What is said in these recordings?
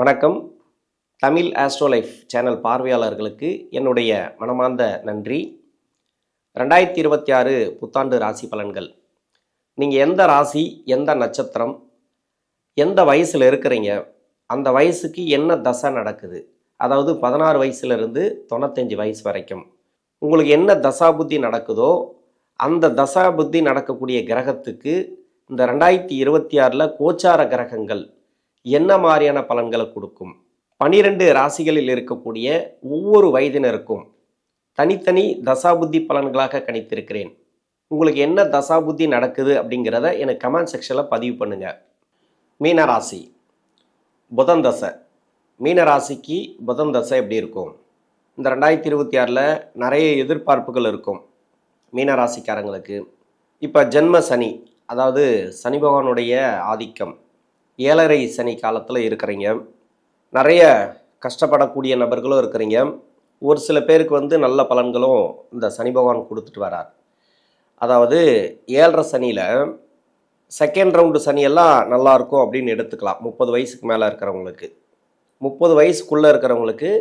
வணக்கம். தமிழ் ஆஸ்ட்ரோலைஃப் சேனல் பார்வையாளர்களுக்கு என்னுடைய மனமார்ந்த நன்றி. 2026 புத்தாண்டு ராசி பலன்கள். நீங்கள் எந்த ராசி, எந்த நட்சத்திரம், எந்த வயசில் இருக்கிறீங்க, அந்த வயசுக்கு என்ன தசை நடக்குது, அதாவது 16 வயசுலேருந்து 95 வயசு வரைக்கும் உங்களுக்கு என்ன தசாபுத்தி நடக்குதோ அந்த தசாபுத்தி நடக்கக்கூடிய கிரகத்துக்கு இந்த 2026 கோச்சார கிரகங்கள் என்ன மாதிரியான பலன்களை கொடுக்கும், 12 ராசிகளில் இருக்கக்கூடிய ஒவ்வொரு வயதினருக்கும் தனித்தனி தசாபுத்தி பலன்களாக கணித்திருக்கிறேன். உங்களுக்கு என்ன தசாபுத்தி நடக்குது அப்படிங்கிறத எனக்கு கமெண்ட் செக்ஷனில் பதிவு பண்ணுங்க. மீனராசி, புதன் தசை. மீனராசிக்கு புதன் தசை எப்படி இருக்கும்? இந்த 2026 நிறைய எதிர்பார்ப்புகள் இருக்கும் மீனராசிக்காரங்களுக்கு. இப்போ ஜென்ம சனி, அதாவது சனி பகவானுடைய ஆதிக்கம், 7.5 சனி காலத்தில் இருக்கிறீங்க. நிறைய கஷ்டப்படக்கூடிய நபர்களும் இருக்கிறீங்க. ஒரு சில பேருக்கு நல்ல பலன்களும் இந்த சனி பகவான் கொடுத்துட்டு வரார். அதாவது 7.5 சனியில் செகண்ட் ரவுண்டு சனியெல்லாம் நல்லாயிருக்கும் அப்படின்னு எடுத்துக்கலாம். 30 வயசுக்கு மேலே இருக்கிறவங்களுக்கு, 30 வயசுக்குள்ளே இருக்கிறவங்களுக்கு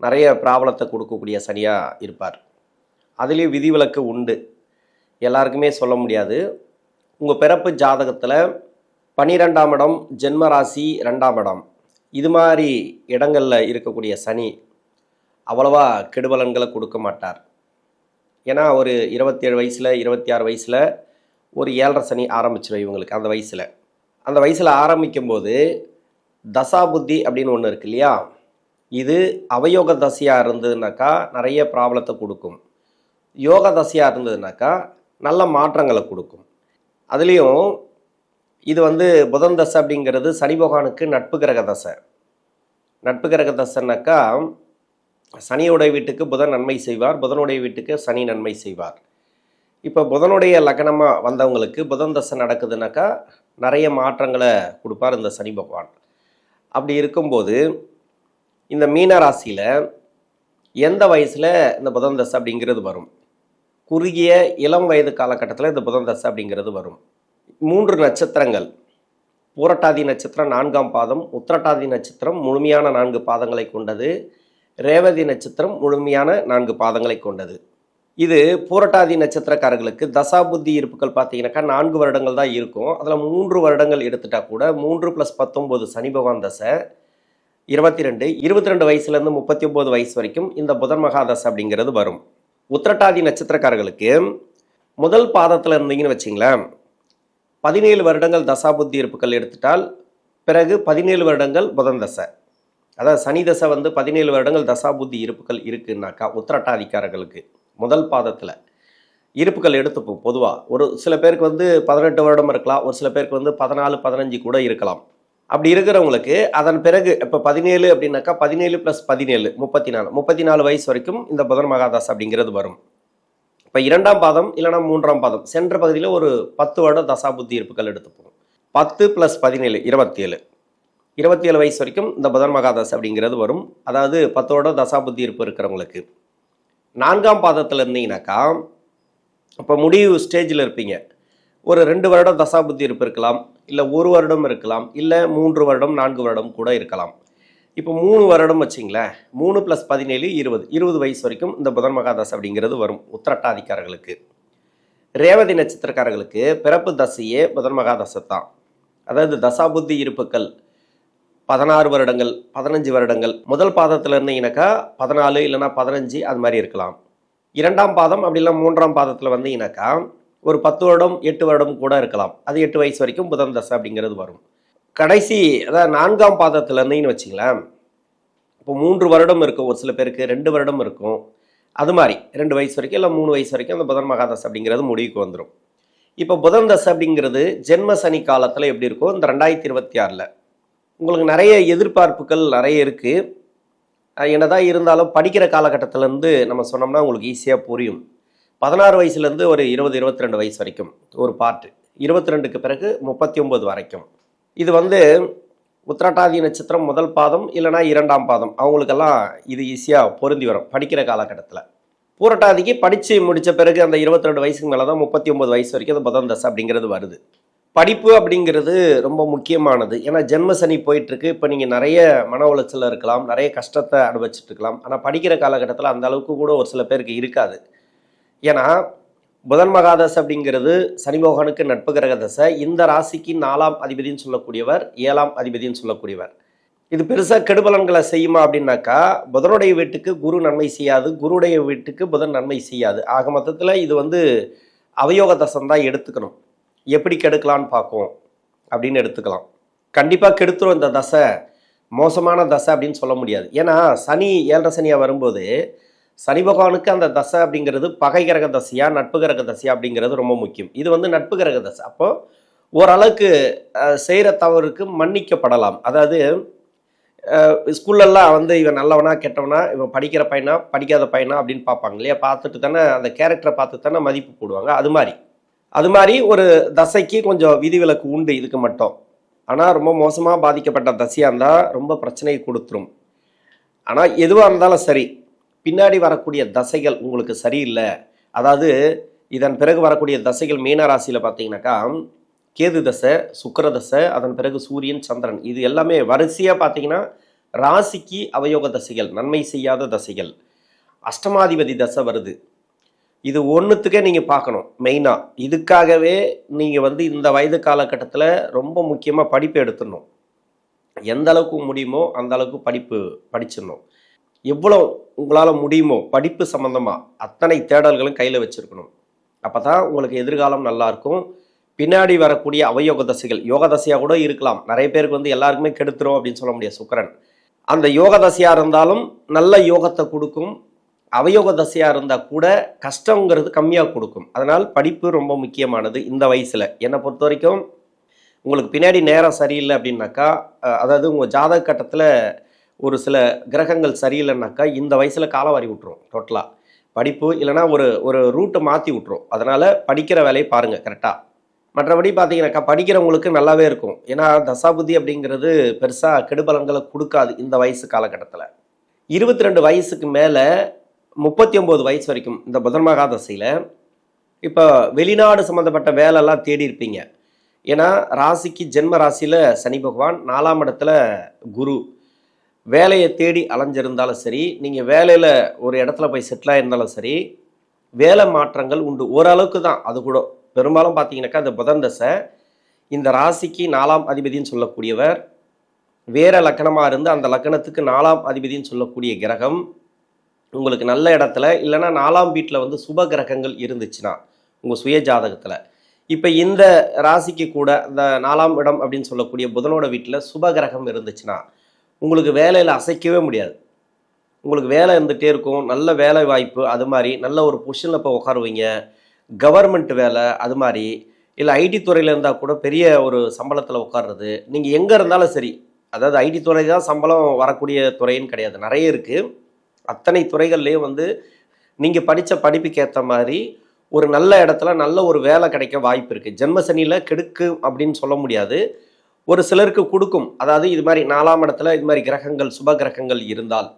நிறைய பிராபலத்தை கொடுக்கக்கூடிய சனியாக இருப்பார். அதுலேயும் விதிவிலக்கு உண்டு, எல்லாருக்குமே சொல்ல முடியாது. உங்கள் பிறப்பு ஜாதகத்தில் 12ஆம் இடம், ஜென்ம ராசி 2ஆம் இடம், இது மாதிரி இடங்களில் இருக்கக்கூடிய சனி அவ்வளவா கெடுபலன்களை கொடுக்க மாட்டார். ஏன்னா ஒரு 27 வயசில் 26 வயசில் ஒரு 7.5 சனி ஆரம்பிச்சிடும் இவங்களுக்கு. அந்த வயசில் ஆரம்பிக்கும்போது தசாபுத்தி அப்படின்னு ஒன்று இருக்கு இல்லையா, இது அவயோக தசையாக இருந்ததுனாக்கா நிறைய ப்ராப்ளத்தை கொடுக்கும். யோக தசையாக இருந்ததுனாக்கா நல்ல மாற்றங்களை கொடுக்கும். அதுலேயும் இது புதன் தசை அப்படிங்கிறது சனி பகவானுக்கு நட்பு கிரக தசை. நட்பு கிரக தசைனாக்கா சனியுடைய வீட்டுக்கு புதன் நன்மை செய்வார், புதனுடைய வீட்டுக்கு சனி நன்மை செய்வார். இப்போ புதனுடைய லக்னமாக வந்தவங்களுக்கு புதன் தசை நடக்குதுனாக்கா நிறைய மாற்றங்களை கொடுப்பார் இந்த சனி பகவான். அப்படி இருக்கும்போது இந்த மீன ராசியில் எந்த வயசில் இந்த புதன் தசை அப்படிங்கிறது வரும்? குறுகிய இளம் வயது காலகட்டத்தில் இந்த புதன் தசை அப்படிங்கிறது வரும். 3 நட்சத்திரங்கள், பூரட்டாதி நட்சத்திரம் 4ஆம் பாதம், உத்திரட்டாதி நட்சத்திரம் முழுமையான 4 பாதங்களை கொண்டது, ரேவதி நட்சத்திரம் முழுமையான 4 பாதங்களை கொண்டது. இது பூரட்டாதி நட்சத்திரக்காரர்களுக்கு தசாபுத்தி இருப்புகள் பார்த்தீங்கன்னாக்கா 4 வருடங்கள் தான் இருக்கும். அதில் 3 வருடங்கள் எடுத்துட்டா கூட 3 + 19 சனி பகவான் தசை 22 வயசுலேருந்து 39 வயசு வரைக்கும் இந்த புதன் மகாதசை அப்படிங்கிறது வரும். உத்திரட்டாதி நட்சத்திரக்காரர்களுக்கு முதல் பாதத்தில் இருந்தீங்கன்னு வச்சிங்களேன், 17 வருடங்கள் தசாபுத்தி இருப்புகள் எடுத்துட்டால் பிறகு 17 வருடங்கள் புதன் தசை, அதாவது சனி தசை 17 வருடங்கள் தசாபுத்தி இருப்புகள் இருக்குன்னாக்கா உத்திரட்டாதிக்காரர்களுக்கு முதல் பாதத்தில் இருப்புகள் எடுத்துப்போம். பொதுவாக ஒரு சில பேருக்கு 18 வருடம் இருக்கலாம், ஒரு சில பேருக்கு 14, 15 கூட இருக்கலாம். அப்படி இருக்கிறவங்களுக்கு அதன் பிறகு இப்போ 17 அப்படின்னாக்கா 17 + 17 34 வயசு வரைக்கும் இந்த புதன் மகாதசை அப்படிங்கிறது வரும். இப்போ 2ஆம் பாதம் இல்லைனா 3ஆம் பாதம் சென்ற பகுதியில் ஒரு 10 வருட தசாபுத்தி இருப்புகள் எடுத்துப்போம். 10 + 17 27 வயசு வரைக்கும் இந்த புதன் மகாதசை அப்படிங்கிறது வரும். அதாவது 10 வருட தசாபுத்தி இருப்பு இருக்கிறவங்களுக்கு 4ஆம் பாதத்தில் இருந்தீங்கன்னாக்கா இப்போ முடிவு ஸ்டேஜில் இருப்பீங்க. ஒரு 2 வருட தசாபுத்தி இருப்பு இருக்கலாம், இல்லை 1 வருடம் இருக்கலாம், இல்லை 3 வருடம் 4 வருடம் கூட இருக்கலாம். இப்போ 3 வருடம் வச்சிங்களேன், 3 + 17 20 வயசு வரைக்கும் இந்த புதன் மகாதசை அப்படிங்கிறது வரும் உத்திரட்டாதிக்காரர்களுக்கு. ரேவதி நட்சத்திரக்காரர்களுக்கு பிறப்பு தசையே புதன் மகாதசை தான். அதாவது தசாபுத்தி இருப்புக்கள் 16 வருடங்கள் 15 வருடங்கள், முதல் பாதத்தில் இருந்தீங்கன்னாக்கா 14 இல்லைனா 15 அது மாதிரி இருக்கலாம். 2ஆம் பாதம் அப்படி இல்லை 3ஆம் பாதத்தில் வந்தீங்கன்னாக்கா ஒரு 10 வருடம் 8 வருடம் கூட இருக்கலாம். அது 8 வயசு வரைக்கும் புதன் தசை அப்படிங்கிறது வரும். கடைசி அதாவது 4ஆம் பாதத்தில் இருந்தீங்கன்னு வச்சிங்களேன், இப்போ 3 வருடம் இருக்கும், ஒரு சில பேருக்கு 2 வருடம் இருக்கும். அது மாதிரி 2 வயசு வரைக்கும் இல்லை 3 வயசு வரைக்கும் அந்த புதன் மகாதசை அப்படிங்கிறது முடிவுக்கு வந்துடும். இப்போ புதன் தசை அப்படிங்கிறது ஜென்ம சனி காலத்தில் எப்படி இருக்கும்? இந்த 2026 உங்களுக்கு நிறைய எதிர்பார்ப்புகள் நிறைய இருக்குது. என்னதான் இருந்தாலும் படிக்கிற காலகட்டத்திலேருந்து நம்ம சொன்னோம்னா உங்களுக்கு ஈஸியாக புரியும். 16 வயசுலேருந்து ஒரு 20-22 வயசு வரைக்கும் ஒரு பார்ட்டு, 22க்கு பிறகு 39 வரைக்கும். இது உத்திரட்டாதி நட்சத்திரம் முதல் பாதம் இல்லைனா 2ஆம் பாதம் அவங்களுக்கெல்லாம் இது ஈஸியாக பொருந்தி வரும் படிக்கிற காலகட்டத்தில். பூரட்டாதிக்கு படித்து முடித்த பிறகு அந்த 22 வயசுக்கு மேலே தான் 39 வயசு வரைக்கும் அந்த புதன் தசை அப்படிங்கிறது வருது. படிப்பு அப்படிங்கிறது ரொம்ப முக்கியமானது. ஏன்னா ஜென்ம சனி போயிட்டுருக்கு. இப்போ நீங்கள் நிறைய மன உளைச்சல்ல இருக்கலாம், நிறைய கஷ்டத்தை அனுபவிச்சுட்டு இருக்கலாம். ஆனால் படிக்கிற காலகட்டத்தில் அந்த அளவுக்கு கூட ஒரு சில பேருக்கு இருக்காது. ஏன்னா புதன் மகாதசை அப்படிங்கிறது சனி பகவானுக்கு நட்பு கிரக தசை. இந்த ராசிக்கு 4ஆம் அதிபதினு சொல்லக்கூடியவர், 7ஆம் அதிபதினு சொல்லக்கூடியவர். இது பெருசாக கெடுபலன்களை செய்யுமா அப்படின்னாக்கா, புதனுடைய வீட்டுக்கு குரு நன்மை செய்யாது, குருடைய வீட்டுக்கு புதன் நன்மை செய்யாது. ஆக மொத்தத்தில் இது அவயோக தசம் தான் எடுத்துக்கணும். எப்படி கெடுக்கலான்னு பார்க்கும் அப்படின்னு எடுத்துக்கலாம். கண்டிப்பாக கெடுத்துரும் இந்த தசை, மோசமான தசை அப்படின்னு சொல்ல முடியாது. ஏன்னா சனி 7.5 சனியாக வரும்போது சனி பகவானுக்கு அந்த தசை அப்படிங்கிறது பகை கிரக தசையா நட்பு கிரக தசையா அப்படிங்கிறது ரொம்ப முக்கியம். இது நட்பு கிரக தசை. அப்போ ஓரளவுக்கு செய்கிற தவறுக்கு மன்னிக்கப்படலாம். அதாவது ஸ்கூல்லலாம் இவன் நல்லவனா கெட்டவனா, இவன் படிக்கிற பையனா படிக்காத பையனா அப்படின்னு பார்ப்பாங்க இல்லையா? பார்த்துட்டு தானே அந்த கேரக்டரை பார்த்து தானே மதிப்பு போடுவாங்க. அது மாதிரி ஒரு தசைக்கு கொஞ்சம் விதிவிலக்கு உண்டு இதுக்கு மட்டும். ஆனால் ரொம்ப மோசமாக பாதிக்கப்பட்ட தசையாக இருந்தால் ரொம்ப பிரச்சனையை கொடுத்துரும். ஆனால் எதுவாக இருந்தாலும் சரி, பின்னாடி வரக்கூடிய தசைகள் உங்களுக்கு சரியில்லை. அதாவது இதன் பிறகு வரக்கூடிய தசைகள் மீன ராசியில் பார்த்தீங்கன்னாக்கா கேது தசை, சுக்கிர தசை, அதன் பிறகு சூரியன், சந்திரன், இது எல்லாமே வரிசையாக பார்த்தீங்கன்னா ராசிக்கு அவயோக தசைகள், நன்மை செய்யாத தசைகள். அஷ்டமாதிபதி தசை வருது. இது ஒன்றுத்துக்கே நீங்கள் பார்க்கணும். மெயினாக இதுக்காகவே நீங்கள் இந்த வயது காலகட்டத்தில் ரொம்ப முக்கியமாக படிப்பு எடுத்துடணும். எந்த அளவுக்கு முடியுமோ அந்த அளவுக்கு படிச்சிடணும். எவ்வளோ உங்களால் முடியுமோ படிப்பு சம்மந்தமாக அத்தனை தேடல்களும் கையில் வச்சுருக்கணும். அப்போ தான் உங்களுக்கு எதிர்காலம் நல்லாயிருக்கும். பின்னாடி வரக்கூடிய அவயோக தசைகள், யோக தசையாக கூட இருக்கலாம். நிறைய பேருக்கு எல்லாருக்குமே கெடுத்துரும் அப்படின்னு சொல்ல முடியாது. சுக்கிரன் அந்த யோக தசையாக இருந்தாலும் நல்ல யோகத்தை கொடுக்கும். அவயோக தசையாக இருந்தால் கூட கஷ்டங்கிறது கம்மியாக கொடுக்கும். அதனால் படிப்பு ரொம்ப முக்கியமானது இந்த வயசில். என்னை பொறுத்த வரைக்கும் உங்களுக்கு பின்னாடி நேரம் சரியில்லை அப்படின்னாக்கா, அதாவது உங்கள் ஜாதக கட்டத்தில் ஒரு சில கிரகங்கள் சரியில்லைன்னாக்கா இந்த வயசில் காலவாரி விட்டுரும். டோட்டலாக படிப்பு இல்லைனா ஒரு ரூட்டை மாற்றி விட்டுரும். அதனால் படிக்கிற வேலையை பாருங்கள் கரெக்டாக. மற்றபடி பார்த்தீங்கன்னாக்கா படிக்கிறவங்களுக்கு நல்லாவே இருக்கும். ஏன்னா தசாபுத்தி அப்படிங்கிறது பெருசாக கெடுபலன்களை கொடுக்காது இந்த வயசு காலகட்டத்தில். 22 வயசுக்கு மேலே 39 வயசு வரைக்கும் இந்த புதன் மகாதசையில் இப்போ வெளிநாடு சம்மந்தப்பட்ட வேலைலாம் தேடி இருப்பீங்க. ஏன்னா ராசிக்கு ஜென்ம ராசியில் சனி பகவான், 4ஆம் இடத்துல குரு. வேலையை தேடி அலைஞ்சிருந்தாலும் சரி, நீங்கள் வேலையில் ஒரு இடத்துல போய் செட்டில் ஆகிருந்தாலும் சரி, வேலை மாற்றங்கள் உண்டு. ஓரளவுக்கு தான், அது கூட பெரும்பாலும் பார்த்தீங்கன்னாக்கா இந்த புதன் தசை இந்த ராசிக்கு 4ஆம் அதிபதினு சொல்லக்கூடியவர் வேற லக்கணமாக இருந்து அந்த லக்கணத்துக்கு 4ஆம் அதிபதினு சொல்லக்கூடிய கிரகம் உங்களுக்கு நல்ல இடத்துல இல்லைன்னா 4ஆம் வீட்டில் சுப கிரகங்கள் இருந்துச்சுன்னா உங்கள் சுய ஜாதகத்தில், இப்போ இந்த ராசிக்கு கூட இந்த 4ஆம் இடம் அப்படின்னு சொல்லக்கூடிய புதனோட வீட்டில் சுப கிரகம் இருந்துச்சுன்னா உங்களுக்கு வேலையில் அசைக்கவே முடியாது. உங்களுக்கு வேலை இருந்துகிட்டே இருக்கும். நல்ல வேலை வாய்ப்பு, அது மாதிரி நல்ல ஒரு பொசிஷனில் இப்போ உட்காருவீங்க. கவர்மெண்ட் வேலை, அது மாதிரி இல்லை ஐடி துறையில் இருந்தால் கூட பெரிய ஒரு சம்பளத்தில் உட்கார்றது. நீங்கள் எங்கே இருந்தாலும் சரி, அதாவது ஐடி துறை தான் சம்பளம் வரக்கூடிய துறைன்னு கிடையாது, நிறைய இருக்குது. அத்தனை துறைகள்லேயும் நீங்கள் படித்த படிப்புக்கு ஏற்ற மாதிரி ஒரு நல்ல இடத்துல நல்ல ஒரு வேலை கிடைக்க வாய்ப்பு இருக்குது. ஜென்ம சனியில் கெடுக்கு அப்படின்னு சொல்ல முடியாது, ஒரு சிலருக்கு கொடுக்கும். அதாவது இது மாதிரி 4ஆம் இடத்துல இது மாதிரி கிரகங்கள் சுப கிரகங்கள் இருந்தால்,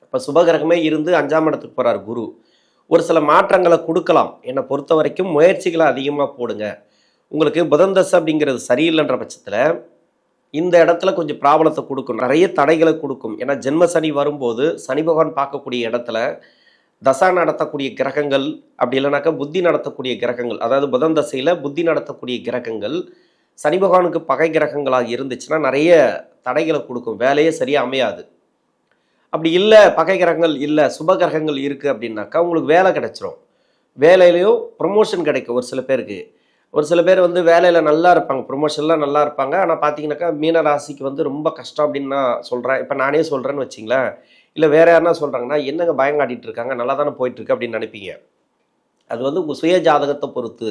இப்போ சுப கிரகமே இருந்து 5ஆம் இடத்துக்கு போகிறார் குரு, ஒரு சில மாற்றங்களை கொடுக்கலாம். என்னை பொறுத்த வரைக்கும் முயற்சிகளை அதிகமாக போடுங்க. உங்களுக்கு புதன் தசை அப்படிங்கிறது சரியில்லைன்ற பட்சத்தில் இந்த இடத்துல கொஞ்சம் ப்ராப்ளத்தை கொடுக்கும், நிறைய தடைகளை கொடுக்கும். ஏன்னா ஜென்ம சனி வரும்போது சனி பகவான் பார்க்கக்கூடிய இடத்துல தசா நடத்தக்கூடிய கிரகங்கள், அப்படி இல்லைனாக்கா புத்தி நடத்தக்கூடிய கிரகங்கள், அதாவது புதன் தசையில் புத்தி நடத்தக்கூடிய கிரகங்கள் சனி பகவானுக்கு பகை கிரகங்களாக இருந்துச்சுன்னா நிறைய தடைகளை கொடுக்கும், வேலையே சரியாக அமையாது. அப்படி இல்லை, பகை கிரகங்கள் இல்லை, சுப கிரகங்கள் இருக்குது அப்படின்னாக்கா உங்களுக்கு வேலை கிடைச்சிரும். வேலையிலையும் ப்ரொமோஷன் கிடைக்கும். ஒரு சில பேர் வேலையில் நல்லா இருப்பாங்க, ப்ரொமோஷன்லாம் நல்லா இருப்பாங்க. ஆனால் பார்த்தீங்கன்னாக்கா மீன ராசிக்கு ரொம்ப கஷ்டம் அப்படின்னு நான் சொல்கிறேன். இப்போ நானே சொல்கிறேன்னு வச்சிங்களேன், இல்லை வேறு யாருன்னா சொல்கிறாங்கன்னா என்னங்க பயங்காட்டிகிட்டு இருக்காங்க, நல்லா தானே போயிட்டுருக்கு அப்படின்னு நினைப்பீங்க. அது உங்கள் சுய ஜாதகத்தை பொறுத்து,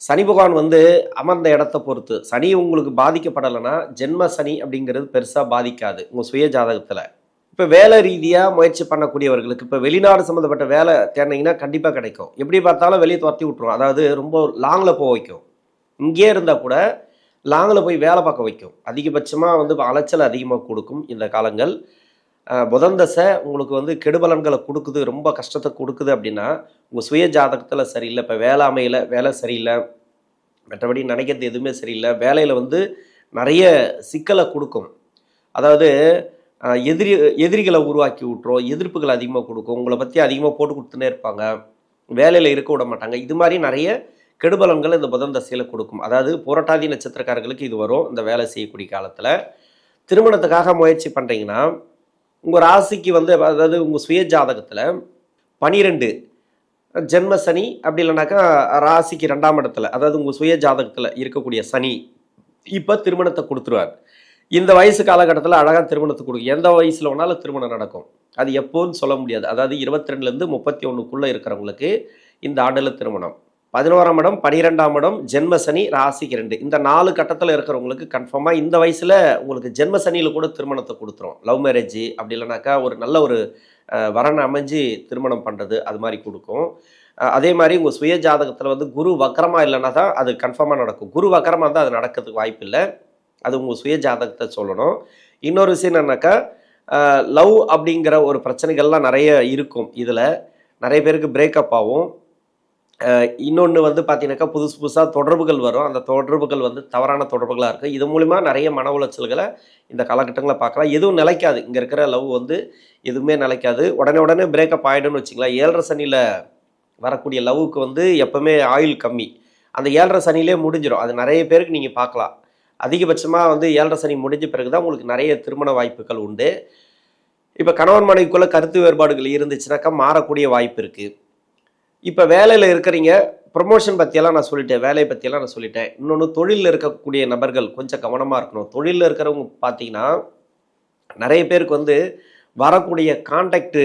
சனி பகவான் அமர்ந்த இடத்த பொறுத்து. சனி உங்களுக்கு பாதிக்கப்படலைன்னா ஜென்ம சனி அப்படிங்கிறது பெருசாக பாதிக்காது உங்கள் சுய ஜாதகத்தில். இப்போ வேலை ரீதியாக முயற்சி பண்ணக்கூடியவர்களுக்கு இப்போ வெளிநாடு சம்மந்தப்பட்ட வேலை தேடினீங்கன்னா கண்டிப்பாக கிடைக்கும். எப்படி பார்த்தாலும் வெளியே துரத்தி விட்ருவோம். அதாவது ரொம்ப லாங்கில் போக வைக்கும். இங்கே இருந்தால் கூட லாங்கில் போய் வேலை பார்க்க வைக்கும். அதிகபட்சமாக அலைச்சல் அதிகமாக கொடுக்கும் இந்த காலங்கள். புதன் தசை உங்களுக்கு கெடுபலன்களை கொடுக்குது, ரொம்ப கஷ்டத்தை கொடுக்குது அப்படின்னா உங்கள் சுய ஜாதகத்தில் சரியில்லை. இப்போ வேலை அமையலை, வேலை சரியில்லை, மற்றபடி நினைக்கிறது எதுவுமே சரியில்லை. வேலையில் வந்து நிறைய சிக்கலை கொடுக்கும். அதாவது எதிரிகளை உருவாக்கி விட்டுரும், எதிர்ப்புகள் அதிகமாக கொடுக்கும், உங்களை பற்றி அதிகமாக போட்டு கொடுத்துனே இருப்பாங்க, வேலையில் இருக்க விட மாட்டாங்க. இது மாதிரி நிறைய கெடுபலன்கள் இந்த புதன் தசையில் கொடுக்கும். அதாவது புரட்டாதி நட்சத்திரக்காரர்களுக்கு இது வரும் இந்த வேலை செய்யக்கூடிய காலத்தில். திருமணத்துக்காக முயற்சி பண்ணுறீங்கன்னா உங்கள் ராசிக்கு வந்து, அதாவது உங்கள் சுய ஜாதகத்தில் 12 ஜென்ம சனி, அப்படி இல்லைனாக்கா ராசிக்கு 2ஆம் இடத்துல, அதாவது உங்கள் சுய ஜாதகத்தில் இருக்கக்கூடிய சனி இப்போ திருமணத்தை கொடுத்துருவார். இந்த வயசு காலகட்டத்தில் அழகாக திருமணத்தை கொடுக்கும். எந்த வயசில் வேணாலும் திருமணம் நடக்கும். அது எப்போன்னு சொல்ல முடியாது. அதாவது 22லேருந்து 31க்குள்ளே இருக்கிறவங்களுக்கு இந்த ஆண்டில் திருமணம். 11ஆம் இடம், 12ஆம் இடம், ஜென்ம சனி, ராசிக்கு 2, இந்த 4 கட்டத்தில் இருக்கிறவங்களுக்கு கன்ஃபார்மாக இந்த வயசில் உங்களுக்கு ஜென்ம சனியில் கூட திருமணத்தை கொடுத்துரும். லவ் மேரேஜ் அப்படி இல்லைனாக்கா ஒரு நல்ல ஒரு வரனை அமைஞ்சு திருமணம் பண்ணுறது அது மாதிரி கொடுக்கும். அதே மாதிரி உங்கள் சுய ஜாதகத்தில் வந்து குரு வக்கரமாக இல்லைன்னா தான் அது கன்ஃபார்மாக நடக்கும். குரு வக்கரமாக இருந்தால் அது நடக்கிறதுக்கு வாய்ப்பு இல்லை. அது உங்கள் சுய ஜாதகத்தை சொல்லணும். இன்னொரு விஷயம் என்னன்னாக்கா, லவ் அப்படிங்கிற ஒரு பிரச்சனைகள்லாம் நிறைய இருக்கும். இதில் நிறைய பேருக்கு பிரேக்கப் ஆகும். இன்னொன்று வந்து பார்த்தீங்கன்னாக்கா புதுசு புதுசாக தொடர்புகள் வரும். அந்த தொடர்புகள் வந்து தவறான தொடர்புகளாக இருக்குது. இது மூலிமா நிறைய மன உளைச்சல்களை இந்த காலகட்டங்களில் பார்க்கலாம். எதுவும் நிலைக்காது. இங்கே இருக்கிற லவ் வந்து எதுவுமே நிலைக்காது. உடனே பிரேக்கப் ஆகிடும்னு வச்சுங்களேன். 7.5 சனியில் வரக்கூடிய லவ்வுக்கு வந்து எப்போவுமே ஆயுள் கம்மி. அந்த 7.5 சனியிலே முடிஞ்சிடும். அது நிறைய பேருக்கு நீங்கள் பார்க்கலாம். அதிகபட்சமாக வந்து 7.5 சனி முடிஞ்ச பிறகு தான் உங்களுக்கு நிறைய திருமண வாய்ப்புகள் உண்டு. இப்போ கணவன் மனைவிக்குள்ளே கருத்து வேறுபாடுகள் இருந்துச்சுனாக்கா மாறக்கூடிய வாய்ப்பு இருக்குது. இப்போ வேலையில் இருக்கிறீங்க, ப்ரொமோஷன் பற்றியெல்லாம் நான் சொல்லிட்டேன், வேலையை பற்றியெல்லாம் நான் சொல்லிட்டேன். இன்னொன்று, தொழிலில் இருக்கக்கூடிய நபர்கள் கொஞ்சம் கவனமாக இருக்கணும். தொழிலில் இருக்கிறவங்க பார்த்தீங்கன்னா நிறைய பேருக்கு வந்து வரக்கூடிய கான்டாக்டு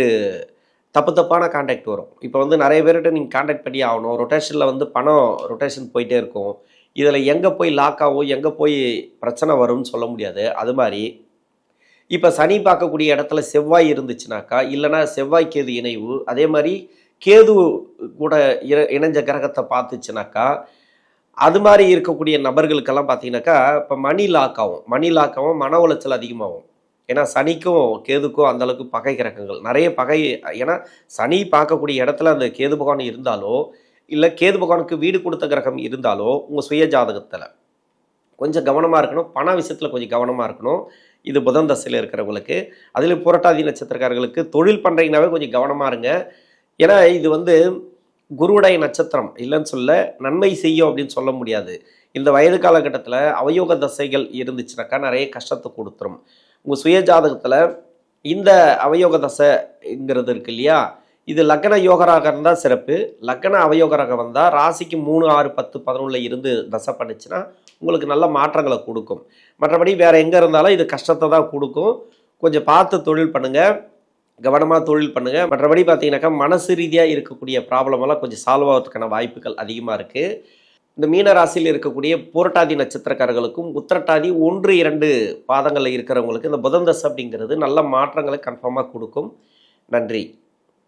தப்பான கான்டாக்ட் வரும். இப்போ வந்து நிறைய பேர்கிட்ட நீங்கள் கான்டாக்ட் பண்ணி ஆகணும். ரொட்டேஷனில் வந்து பணம் ரொட்டேஷன் போயிட்டே இருக்கும். இதில் எங்கே போய் லாக் ஆகும், எங்கே போய் பிரச்சனை வரும்னு சொல்ல முடியாது. அது மாதிரி இப்போ சனி பார்க்கக்கூடிய இடத்துல செவ்வாய் இருந்துச்சுனாக்கா, இல்லைனா செவ்வாய் கேது இணைவு, அதே மாதிரி கேது கூட இணைஞ்ச கிரகத்தை பார்த்துச்சுனாக்கா, அது மாதிரி இருக்கக்கூடிய நபர்களுக்கெல்லாம் பார்த்தீங்கன்னாக்கா இப்போ மணி லாக் ஆகும், மன உளைச்சல் அதிகமாகும். ஏன்னா சனிக்கும் கேதுக்கும் அந்தளவுக்கு பகை கிரகங்கள், நிறைய பகை. ஏன்னா சனி பார்க்கக்கூடிய இடத்துல அந்த கேது பகவான் இருந்தாலோ, இல்லை கேது பகவானுக்கு வீடு கொடுத்த கிரகம் இருந்தாலோ, உங்கள் சுய ஜாதகத்தில் கொஞ்சம் கவனமாக இருக்கணும். பண விஷயத்தில் கொஞ்சம் கவனமாக இருக்கணும். இது புதன் தசையில் இருக்கிறவங்களுக்கு. அதில் புரட்டாதி நட்சத்திரக்காரர்களுக்கு தொழில் பண்ணுறீங்கன்னாவே கொஞ்சம் கவனமாக இருங்க. ஏன்னா இது வந்து குருவுடைய நட்சத்திரம், இல்லைன்னு சொல்ல நன்மை செய்யும் அப்படின்னு சொல்ல முடியாது. இந்த வயது காலகட்டத்தில் அவயோக தசைகள் இருந்துச்சுனாக்கா நிறைய கஷ்டத்தை கொடுத்துரும். உங்கள் சுய ஜாதகத்தில் இந்த அவயோக தசைங்கிறது இருக்கு இல்லையா, இது லக்ன யோகராக இருந்தால் சிறப்பு. லக்ன அவயோகராக வந்தால் ராசிக்கு 3, 6, 10, 11 இருந்து தசை பண்ணிச்சுன்னா உங்களுக்கு நல்ல மாற்றங்களை கொடுக்கும். மற்றபடி வேறு எங்கே இருந்தாலும் இது கஷ்டத்தை தான் கொடுக்கும். கொஞ்சம் பார்த்து தொழில் பண்ணுங்கள், கவனமாக தொழில் பண்ணுங்கள். மற்றபடி பார்த்தீங்கன்னாக்கா மனசு ரீதியாக இருக்கக்கூடிய ப்ராப்ளமெல்லாம் கொஞ்சம் சால்வ் ஆகிறதுக்கான வாய்ப்புகள் அதிகமாக இருக்குது. இந்த மீன ராசியில் இருக்கக்கூடிய புரட்டாதி நட்சத்திரக்காரர்களுக்கும் உத்திரட்டாதி 1, 2 பாதங்களில் இருக்கிறவங்களுக்கு இந்த புதன் தசை அப்படிங்கிறது நல்ல மாற்றங்களை கன்ஃபார்மாக கொடுக்கும். நன்றி.